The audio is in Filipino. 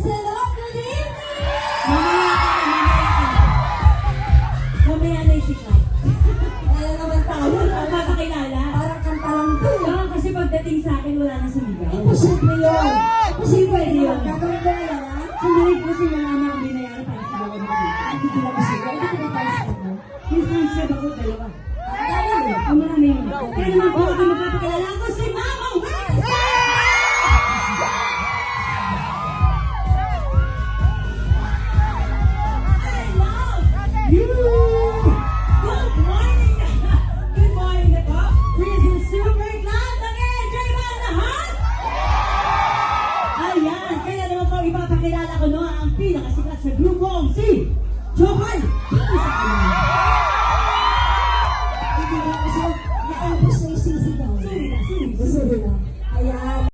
hello, good evening! Mamaya na yung sikat. Ayan naman tayo. Papakilala. Parang kanta lang to. Kasi pagdating sa akin, wala na sumigaw. Imposible yun. Posible yun. Gagawin ko na yan, ha? Sumulit ko si mama ang binayaran para sa gawin ko dito. Hindi ko lang kasi. Hindi ko na tayo sa ano. Yung friendship ako, dalawa. Dahil eh. Ang marami yun. Kaya naman po ako magpapakilala ako si Mama Wednesday! I love you! Good morning! Good morning na po! We're super glad na enjoy ba ang lahat? Ayan! Kaya naman po ipapakilala ko no ang pinakasikat sa grupong si Johan! Hindi na kasi nakampos na yung sisi daw. Sorry na. Sorry na.